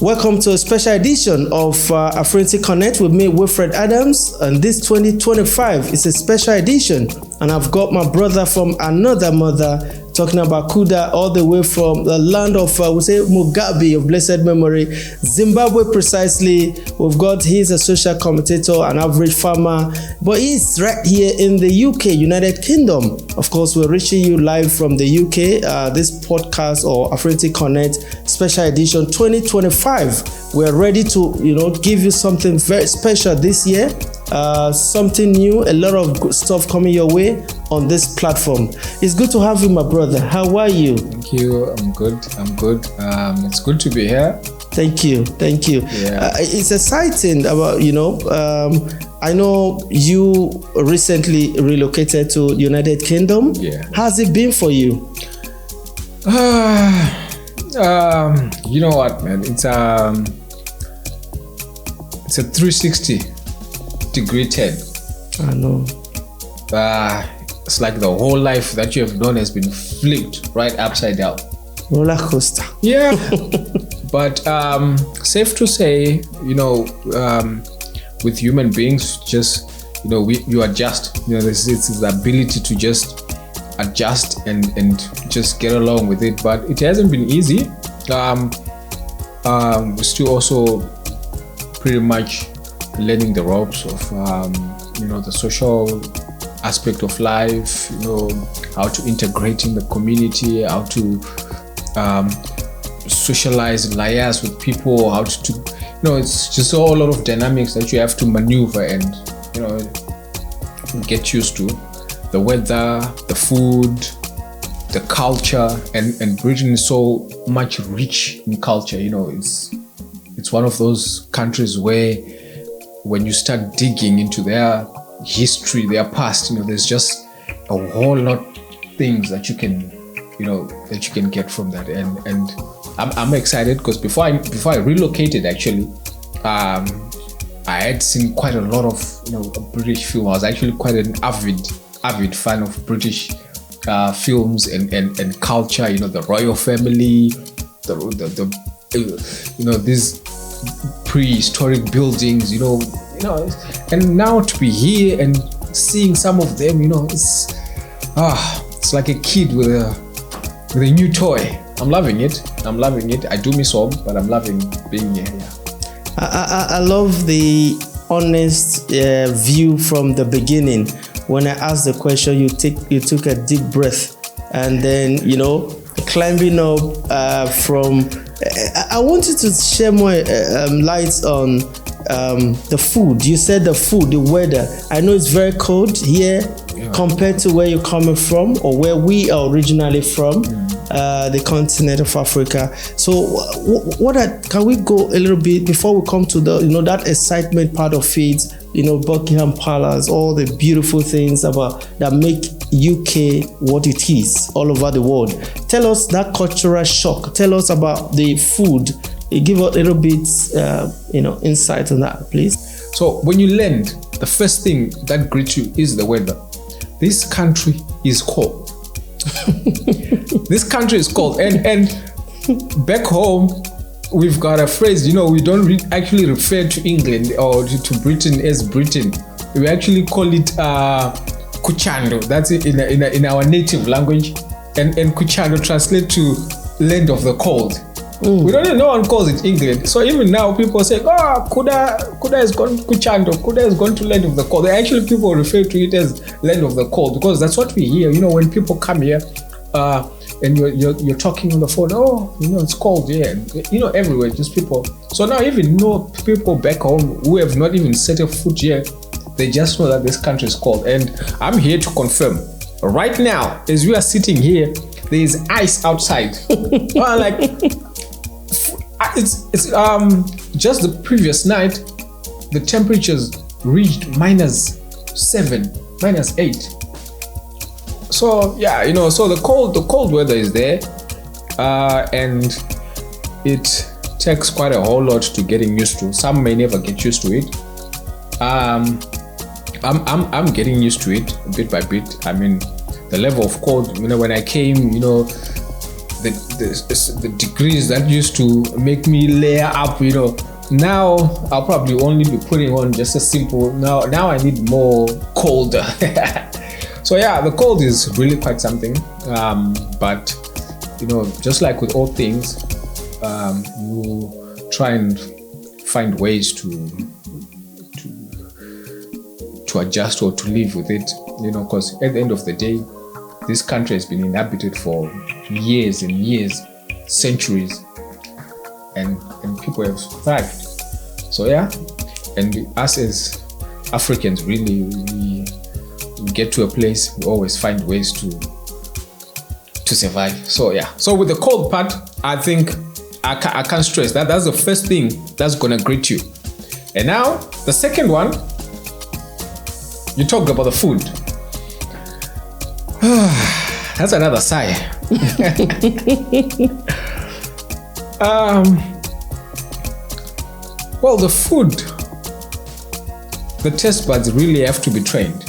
Welcome to a special edition of AFRINITY Connect with me, Wilfred Adams. And this 2025 is a special edition. And I've got my brother from another mother talking about Kuda, all the way from the land of, we say, Mugabe of blessed memory, Zimbabwe precisely. He's a social commentator, an average farmer, but he's right here in the UK, United Kingdom. Of course, we're reaching you live from the UK. This podcast or AFRINITY Connect special edition 2025. We're ready to, give you something very special this year. Something new, a lot of good stuff coming your way on this platform. It's good to have you, my brother. How are you? Thank you. I'm good. It's good to be here. Thank you. Yeah. It's exciting about, I know you recently relocated to United Kingdom. Yeah. How's it been for you? You know what, man? It's a 360 degree turn. I know. It's like the whole life that you have known has been flipped right upside down. Roller coaster. Yeah. But safe to say, with human beings, just you adjust. There's the ability to just adjust and just get along with it. But it hasn't been easy. We're still also pretty much learning the ropes of the social aspect of life, how to integrate in the community, how to socialize, liaise with people, how to it's just a whole lot of dynamics that you have to maneuver and get used to. The weather, the food, the culture, and Britain is so much rich in culture. It's one of those countries where when you start digging into their history, their past, there's just a whole lot of things that you can get from that. And I'm excited because before I relocated, actually, I had seen quite a lot of British film. I was actually quite an avid fan of British films and culture. The royal family, these prehistoric buildings, and now to be here and seeing some of them, it's like a kid with a new toy. I'm loving it. I do miss home, but I'm loving being here. Yeah. I love the honest view from the beginning. When I asked the question, you took a deep breath, and then climbing up from. I wanted to share more light on the food. You said the food, the weather. I know it's very cold here compared to where you're coming from or where we are originally from, the continent of Africa. So, can we go a little bit before we come to the that excitement part of it? Buckingham Palace, all the beautiful things that make UK what it is all over the world. Tell us that cultural shock. Tell us about the food. Give us a little bit, insight on that, please. So when you land, the first thing that greets you is the weather. This country is cold. This country is cold, and back home, we've got a phrase, we don't actually refer to England or to Britain as Britain. We actually call it Kuchando. That's it in our native language. And Kuchando translates to land of the cold. We don't know, no one calls it England. So even now people say, Kuda has gone Kuchando, Kuda has gone to land of the cold. Actually people refer to it as land of the cold because that's what we hear. When people come here, and you're talking on the phone, it's cold, yeah. Everywhere, just people. So now even people back home who have not even set a foot here, they just know that this country is cold. And I'm here to confirm, right now, as we are sitting here, there is ice outside. It's just the previous night, the temperatures reached -7, -8. So yeah, so the cold weather is there, and it takes quite a whole lot to getting used to. Some may never get used to it. I'm getting used to it bit by bit. I mean, the level of cold. When I came, the degrees that used to make me layer up, now I'll probably only be putting on just a simple. Now I need more colder. So yeah, the cold is really quite something. But just like with all things, you try and find ways to adjust or to live with it. Because at the end of the day, this country has been inhabited for years and years, centuries, and people have thrived. So yeah, and us as Africans, really, we get to a place, we always find ways to survive. So yeah, so with the cold part, I think I can't stress that. That's the first thing that's gonna greet you. And now the second one, you talked about the food. That's another sigh. Well, the food, the taste buds really have to be trained.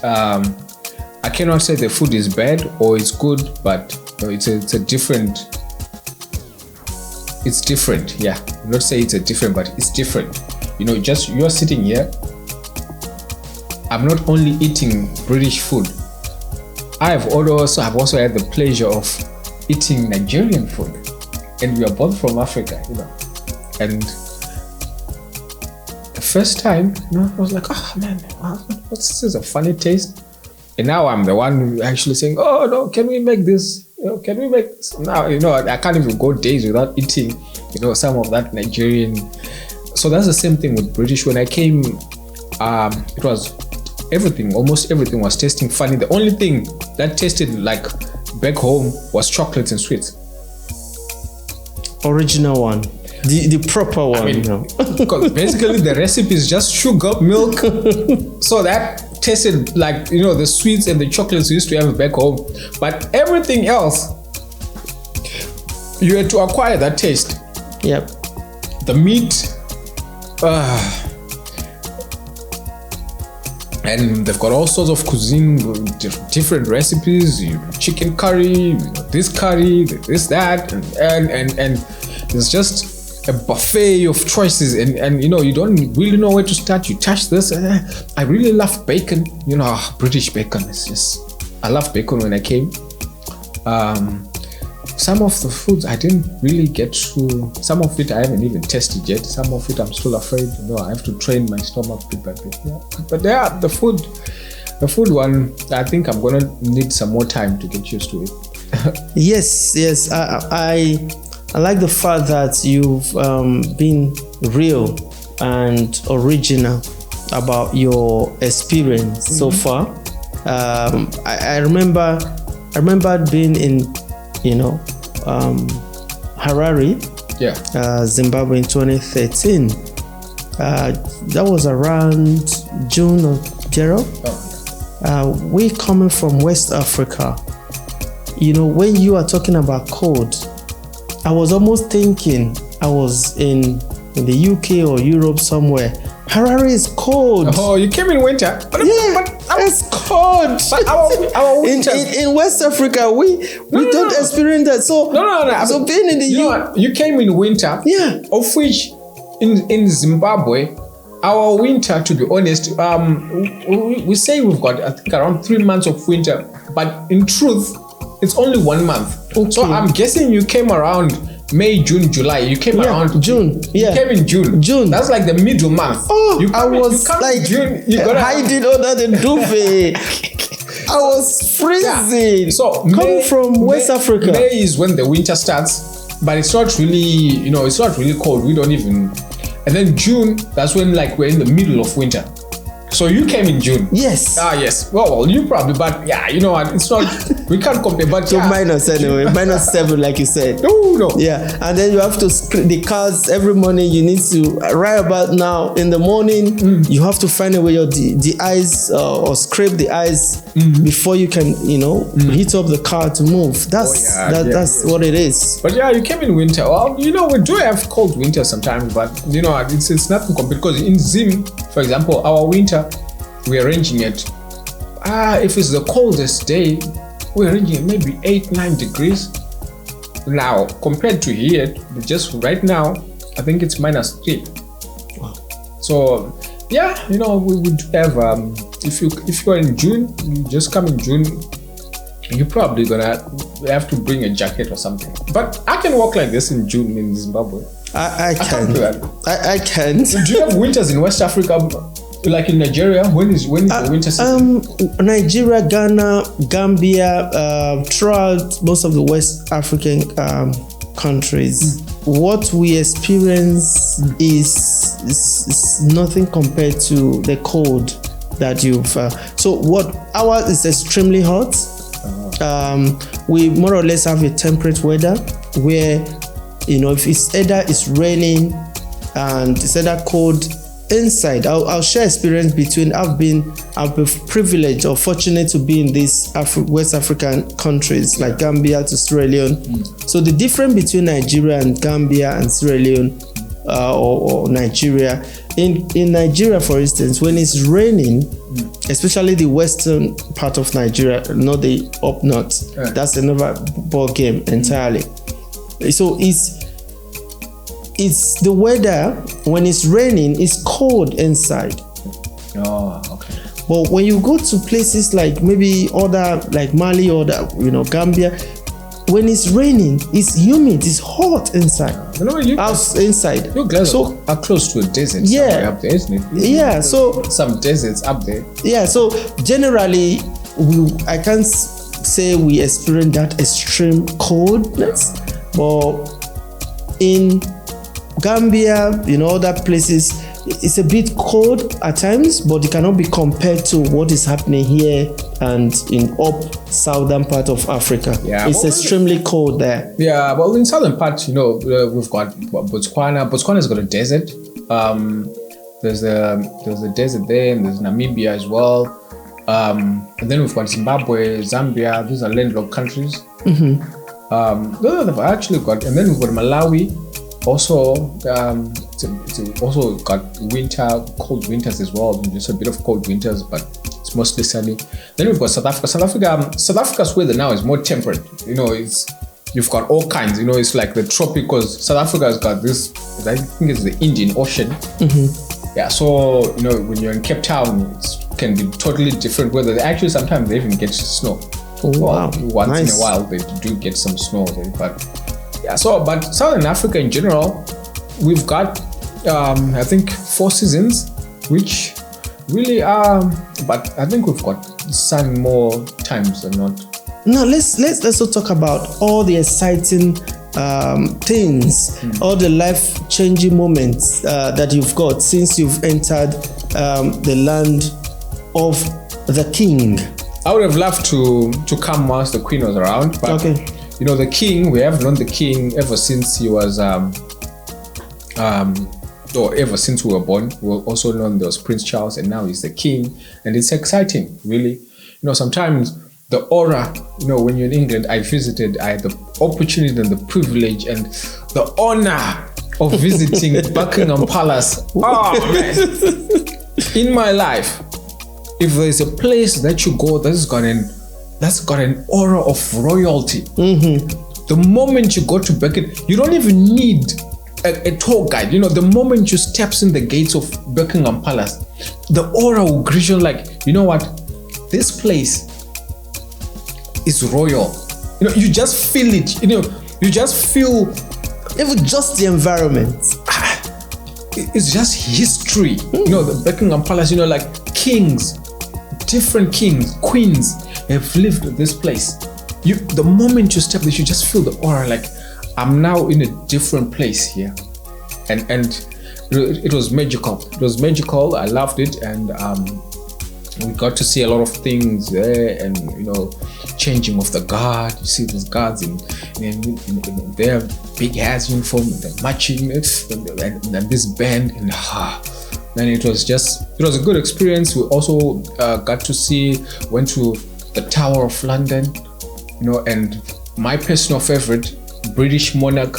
I cannot say the food is bad or it's good, but it's a different. It's different, yeah. Not say it's a different, but it's different. You're sitting here. I'm not only eating British food. I've also had the pleasure of eating Nigerian food, and we are both from Africa, And the first time, I was like, oh man, this is a funny taste. And now I'm the one actually saying, oh no, can we make this? Can we make this? Now, I can't even go days without eating, some of that Nigerian. So that's the same thing with British. When I came, it was almost everything was tasting funny. The only thing that tasted like back home was chocolates and sweets. Original one. The proper one. Because basically the recipe is just sugar, milk. So that tasted like, the sweets and the chocolates we used to have back home. But everything else, you had to acquire that taste. Yep. The meat, and they've got all sorts of cuisine, different recipes, chicken curry, this curry, this, that, and it's just a buffet of choices, and you don't really know where to start. You touch this, I really love bacon, British bacon. I love bacon. When I came, some of the foods I didn't really get to. Some of it I haven't even tested yet. Some of it I'm still afraid. I have to train my stomach bit by bit. Yeah. But the food one, I think I'm gonna need some more time to get used to it. Yes. I like the fact that you've been real and original about your experience so far. I remember being in Harare, Zimbabwe in 2013. That was around June or Gerald. We coming from West Africa. When you are talking about cold, I was almost thinking I was in the UK or Europe somewhere. Harare is cold. Oh, you came in winter? But it's cold. But our winter. In West Africa, we don't experience that. So no. So being in the you came in winter. Yeah. Of which in Zimbabwe, our winter, to be honest, we say we've got, I think, around 3 months of winter, but in truth, it's only 1 month. Okay. So I'm guessing you came around May, June, July. You came around June. You came in June. That's like the middle month. I was like June, hiding under the duvet. I was freezing. Yeah. So coming from West Africa. May is when the winter starts, but it's not really, it's not really cold. We don't even. And then June, that's when we're in the middle of winter. So you came in June. Yes. Yes. Well, you probably, but yeah, it's not. We can't compare. But so minus anyway, -7, like you said. No. Yeah, and then you have to scrape the cars every morning. You need to right about now in the morning. You have to find a way the ice or scrape the ice before you can heat up the car to move. That's what it is. But yeah, you came in winter. Well, we do have cold winter sometimes, but it's nothing compared, because in Zim, for example, our winter, we're ranging at if it's the coldest day, we're ranging at maybe 8-9 degrees. now compared to here, just right now, I think it's -3. Wow. So yeah, we would have if you're in June, you just come in June, you're probably gonna have to bring a jacket or something. But I can walk like this in June in Zimbabwe. I can. do that. I can't. Do you have winters in West Africa, like in Nigeria? When is the winter season? Nigeria, Ghana, Gambia, throughout most of the West African countries, what we experience is nothing compared to the cold that you've. So what ours is extremely hot. We more or less have a temperate weather where, if it's raining and it's either cold inside. I'll share experience between. I've been privileged or fortunate to be in these West African countries like Gambia to Sierra Leone. So the difference between Nigeria and Gambia and Sierra Leone or Nigeria, in Nigeria, for instance, when it's raining, especially the western part of Nigeria, not the up north, that's another ball game entirely. So it's the weather. When it's raining, it's cold inside. Oh, okay. But when you go to places like maybe other like Mali or Gambia, when it's raining, it's humid, it's hot inside. Inside. You guys are close to a desert. Yeah. Up there, isn't it? Yeah. So some deserts up there. Yeah. So generally, I can't say we experience that extreme coldness, but in Gambia, other places, it's a bit cold at times, but it cannot be compared to what is happening here and in southern part of Africa. Yeah, it's extremely cold there. Yeah, well, in southern part, we've got Botswana. Botswana's got a desert. There's a desert there, and there's Namibia as well. And then we've got Zimbabwe, Zambia. These are landlocked countries. They've actually got, and then we've got Malawi. Also, it's also got cold winters as well. Just a bit of cold winters, but it's mostly sunny. Then we've got South Africa. South Africa's weather now is more temperate. You've got all kinds. It's like the tropicals. South Africa has got this. I think it's the Indian Ocean. Yeah. So when you're in Cape Town, it can be totally different weather. Actually, sometimes they even get snow. Oh, wow! Once in a while, they do get some snow there, but. Yeah, but Southern Africa in general, we've got I think 4 seasons, which really are. But I think we've got sun more times than not. Now let's also talk about all the exciting things, all the life-changing moments that you've got since you've entered the land of the King. I would have loved to come whilst the Queen was around, but. Okay. The King, we have known the King ever since he was, or ever since we were born. We've also known there was Prince Charles, and now he's the King. And it's exciting, really. Sometimes the aura, when you're in England, I had the opportunity and the privilege and the honor of visiting Buckingham Palace. Oh, man. In my life, if there's a place that you go that's got an aura of royalty. The moment you go to Buckingham, you don't even need a tour guide. The moment you steps in the gates of Buckingham Palace, the aura will greet you like, what? This place is royal. You just feel it. You just feel even just the environment. It's just history. The Buckingham Palace. Like kings, different kings, queens have lived in this place. The moment you step there, you just feel the aura like I'm now in a different place here, and it was magical. It was magical. I loved it, and we got to see a lot of things there, and changing of the guard. You see these guards in their big ass uniform, and they're marching, and this band, and it was a good experience. We also got to went to the Tower of London, and my personal favorite British monarch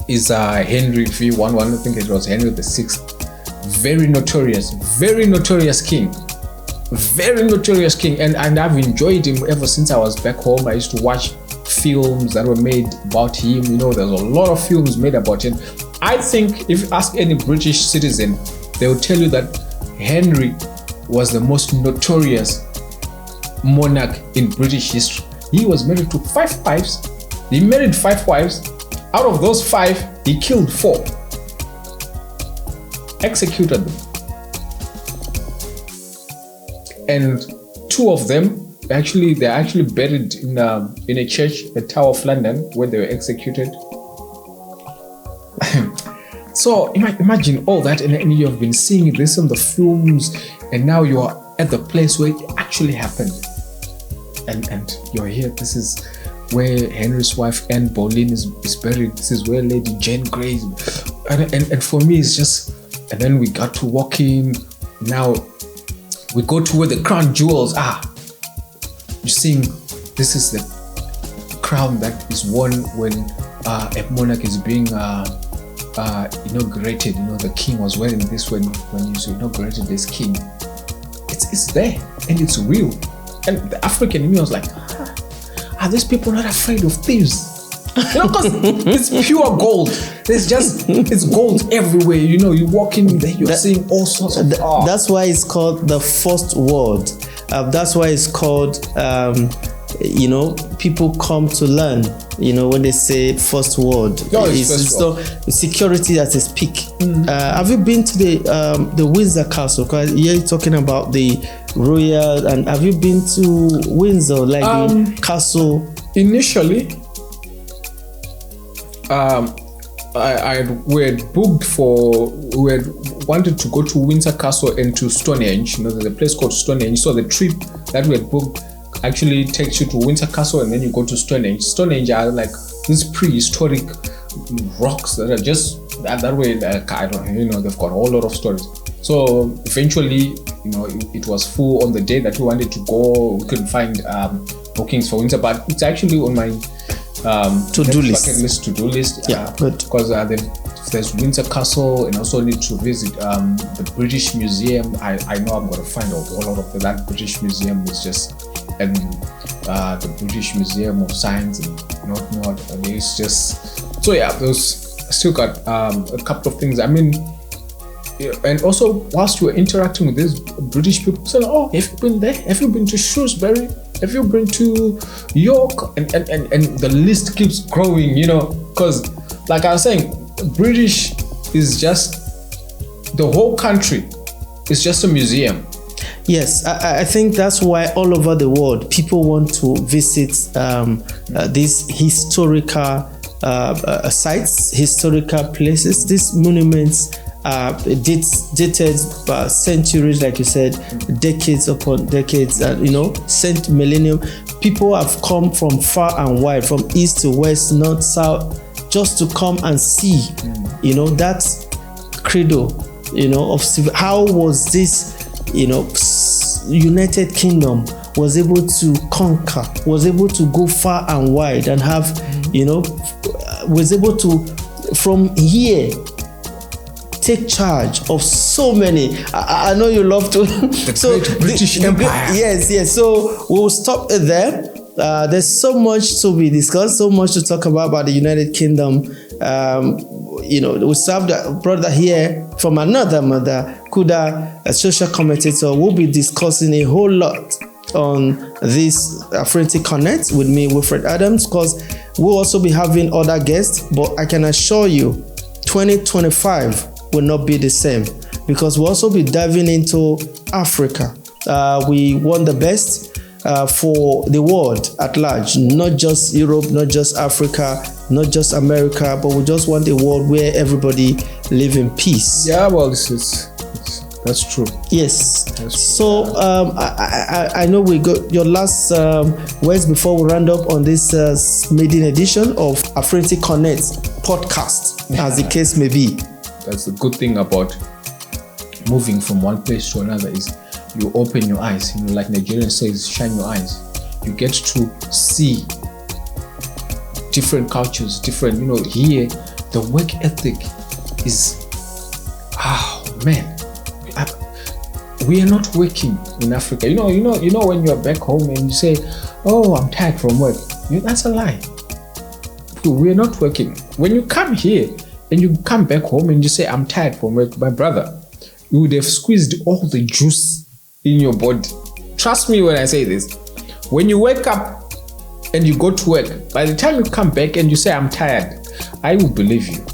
is Henry V11. I think it was Henry VI. Very notorious king. And I've enjoyed him ever since I was back home. I used to watch films that were made about him. There's a lot of films made about him. I think if you ask any British citizen, they will tell you that Henry was the most notorious monarch in British history. He was married to 5 wives. He married 5 wives. Out of those 5, he killed 4. Executed them. And 2 of them, they're actually buried in a church, the Tower of London, where they were executed. So imagine all that, and you have been seeing this in the films, and now you are at the place where it actually happened. And you're here. This is where Henry's wife Anne Boleyn is buried. This is where Lady Jane Grey is. And for me, it's just. And then we got to walk in. Now we go to where the crown jewels are. You're seeing this is the crown that is worn when a monarch is being inaugurated. The king was wearing this when he was inaugurated this king. It's there and it's real. And the African in me was like, are these people not afraid of thieves? Because it's pure gold. It's gold everywhere. You walk in there, you're seeing all sorts of. That's why it's called the first world. That's why it's called. People come to learn. When they say first world, it's security at its peak. Have you been to the Windsor Castle? Because you're talking about the royal, and have you been to Windsor, like the castle? Initially, we had wanted to go to Windsor Castle and to Stonehenge. There's a place called Stonehenge. So the trip that we had booked actually takes you to Windsor Castle and then you go to Stonehenge. Stonehenge are like these prehistoric rocks that are just that way. Like, I don't, they've got a whole lot of stories. So eventually, it was full on the day that we wanted to go. We couldn't find bookings for Windsor, but it's actually on my to-do list. Yeah, good. Because there's Windsor Castle, and also need to visit the British Museum. I know I'm going to find out a lot of that. British Museum is just, and the British Museum of Science and not. It's just so yeah. Those I still got a couple of things. I mean, and also whilst you were interacting with these British people, say, "Oh, have you been there? Have you been to Shrewsbury? Have you been to York?" And the list keeps growing, because like I was saying, British is just the whole country is just a museum. Yes, I think that's why all over the world people want to visit these historical sites, historical places, these monuments. Dated centuries, like you said, decades upon decades, cent millennium. People have come from far and wide, from east to west, north, south, just to come and see, that credo, of how was this, United Kingdom was able to conquer, was able to go far and wide and have, was able to, from here, take charge of so many. I know you love to. Great British Empire. Yes. So we'll stop it there. There's so much to be discussed, so much to talk about the United Kingdom. We serve the brother here from another mother, Kuda, a social commentator. We'll be discussing a whole lot on this AFRINITY Connect with me, Wilfred Adams, because we'll also be having other guests. But I can assure you, 2025 will not be the same, because we'll also be diving into Africa. We want the best for the world at large, not just Europe, not just Africa, not just America, but we just want a world where everybody live in peace. Yeah, well, that's true. Yes. That's true. So I know we got your last words before we round up on this maiden edition of AFRINITY Connect podcast, as the case may be. That's the good thing about moving from one place to another is you open your eyes. Like Nigerian says, shine your eyes. You get to see different cultures, different. Here the work ethic is, we are not working in Africa. When you're back home and you say, "Oh, I'm tired from work," That's a lie. We're not working. When you come here and you come back home and you say, I'm tired from work, my brother, you would have squeezed all the juice in your body. Trust me when I say this. When you wake up and you go to work, by the time you come back and you say, I'm tired, I will believe you.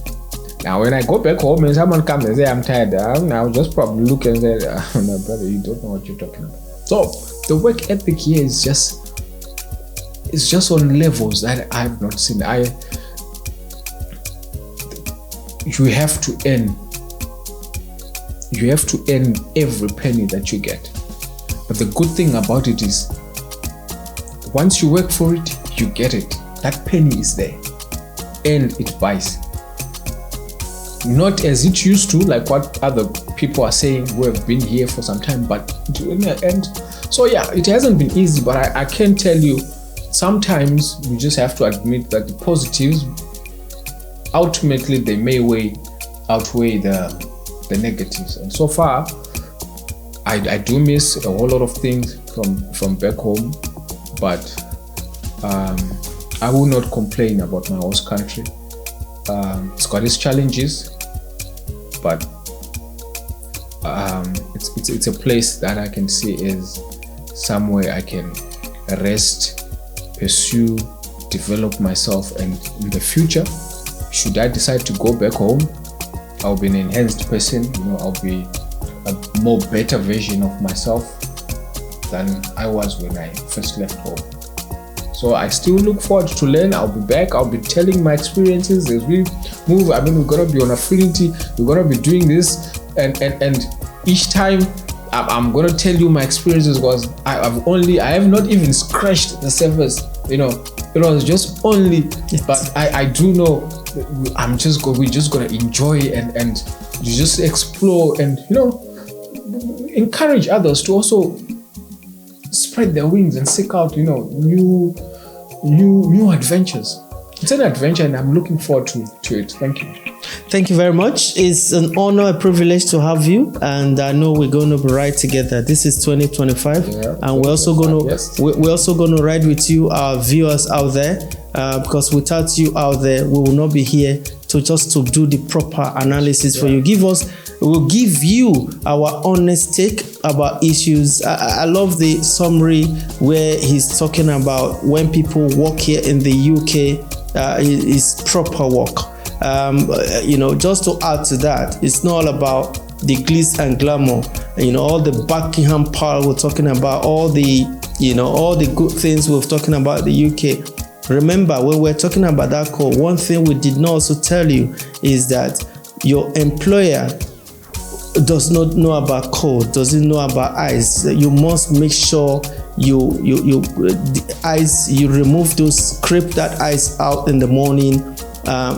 Now, when I go back home and someone comes and say, I'm tired, I'll just probably look and say, my brother, you don't know what you're talking about. So, the work ethic here is just on levels that I have not seen. You have to earn. You have to earn every penny that you get. But the good thing about it is, once you work for it, you get it. That penny is there. And it buys. Not as it used to, like what other people are saying who have been here for some time, but in the end. So yeah, it hasn't been easy, but I can tell you, sometimes we just have to admit that the positives, ultimately, they may outweigh the negatives. And so far, I do miss a whole lot of things from back home, but I will not complain about my host country. It's got its challenges, but it's a place that I can see is somewhere I can rest, pursue, develop myself, and in the future, should I decide to go back home, I'll be an enhanced person. I'll be a more better version of myself than I was when I first left home. So I still look forward to learn. I'll be back. I'll be telling my experiences as we move. I mean, we're gonna be on Affinity. We're gonna be doing this, and each time I'm gonna tell you my experiences, because I have not even scratched the surface. It was just only. But I do know. We're just gonna enjoy and you just explore and encourage others to also spread their wings and seek out new adventures. It's an adventure and I'm looking forward to it. Thank you. Thank you very much. It's an honor, a privilege to have you, and I know we're going to be right together. This is 2025, and we're also going to ride with you, our viewers out there, because without you out there, we will not be here to do the proper analysis for you. We'll give you our honest take about issues. I love the summary where he's talking about when people work here in the UK, is proper work. Just to add to that, it's not all about the glitz and glamour. All the Buckingham Palace we're talking about, all the good things we're talking about the UK. Remember, when we're talking about that call, one thing we did not also tell you is that your employer does not know about code, doesn't know about ice. You must make sure you remove those, scrape that ice out in the morning.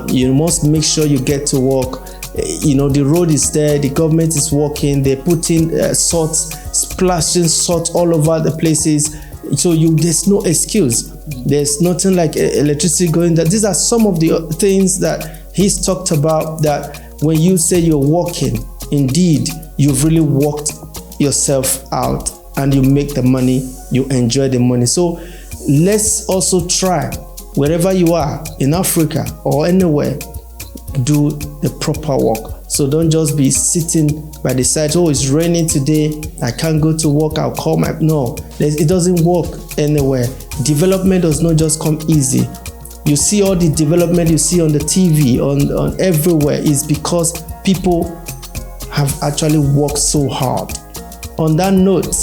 You must make sure you get to work. The road is there, the government is working, they're putting salt, splashing salt all over the places. So there's no excuse. There's nothing like electricity going there. These are some of the things that he's talked about, that when you say you're working, indeed, you've really worked yourself out and you make the money, you enjoy the money. So let's also try, wherever you are in Africa or anywhere, do the proper work. So don't just be sitting by the side, oh, it's raining today, I can't go to work, I'll call no, it doesn't work anywhere. Development does not just come easy. You see all the development you see on the TV, on everywhere, is because people have actually worked so hard. On that note,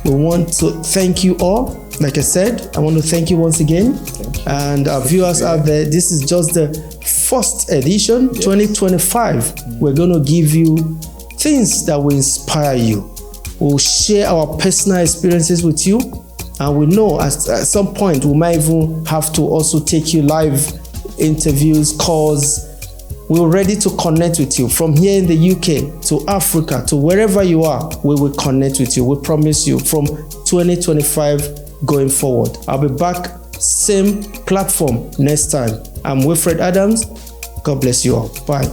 we want to thank you all. Like I said, I want to thank you once again. And our viewers out there, this is just the first edition, 2025. We're going to give you things that will inspire you. We'll share our personal experiences with you. And we know at some point we might even have to also take you live interviews, calls. We're ready to connect with you from here in the UK to Africa to wherever you are. We will connect with you. We promise you, from 2025 going forward. I'll be back, same platform next time. I'm Wilfred Adams. God bless you all. Bye.